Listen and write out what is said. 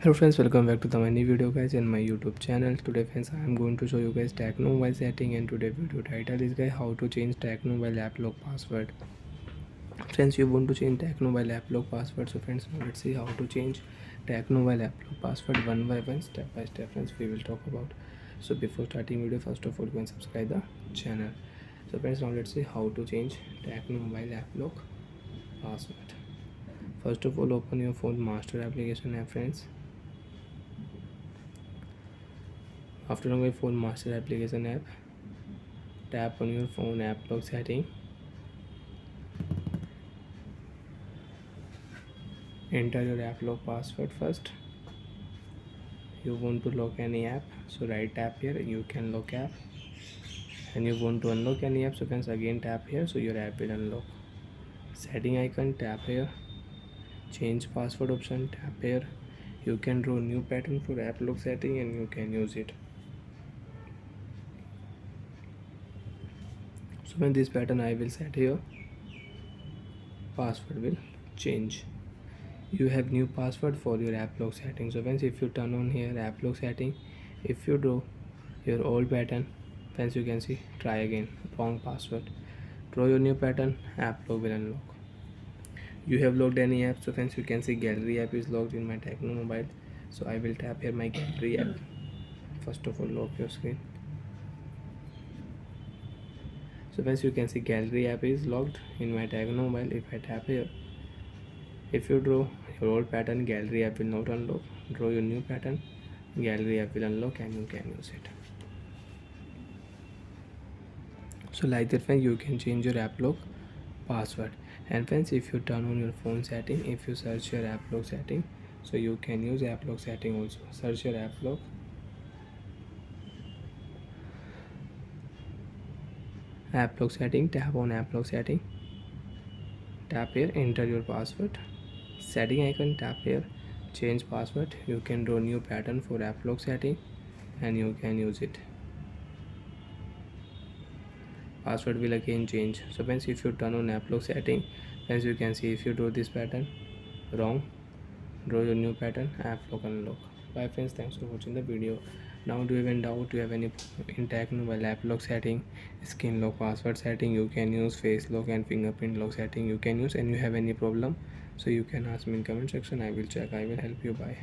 Hello friends, welcome back to the my new video guys in my YouTube channel. Today friends, I am going to show you guys tecno mobile setting, and today video title is guys how to change tecno mobile app lock password. Friends, you want to change tecno mobile app lock password. So friends, now let's see how to change tecno mobile app lock password one by one, step by step. Friends, we will talk about. So before starting video, first of all, you can subscribe the channel. So friends, now let's see how to change tecno mobile app lock password. First of all, open your phone master application app, friends. After on your phone master application app, tap on your phone app lock setting. Enter your app lock password first. You want to lock any app, so right tap here, you can lock app. And you want to unlock any app, so friends again tap here, so your app will unlock. Setting icon, tap here. Change password option, tap here. You can draw new pattern for app lock setting and you can use it. So when this pattern I will set here, password will change. You have new password for your app lock setting. So friends, if you turn on here app lock setting, if you draw your old pattern, friends, you can see try again, wrong password. Draw your new pattern, app lock will unlock. You have locked any app, so friends, you can see gallery app is locked in my tecno mobile. So I will tap here my gallery app. First of all, lock your screen. So friends, you can see gallery app is locked in my tecno mobile. If I tap here, if you draw your old pattern, gallery app will not unlock. Draw your new pattern, gallery app will unlock and you can use it. So like that friends, you can change your app lock password. And friends, if you turn on your phone setting, if you search your app lock setting, so you can use app lock setting also. Search your app lock, setting, tap on app lock setting, tap here, enter your password. Setting icon, tap here, change password. You can draw new pattern for app lock setting and you can use it. Password will again change. So friends, if you turn on app lock setting, friends, you can see if you draw this pattern wrong, draw your new pattern, app lock unlock. Bye friends, thanks for watching the video. Now do you have any doubt, you have any in tecno mobile app lock setting, skin lock password setting, you can use face lock and fingerprint lock setting, you can use, and you have any problem, so you can ask me in comment section. I will check, I will help you. Bye.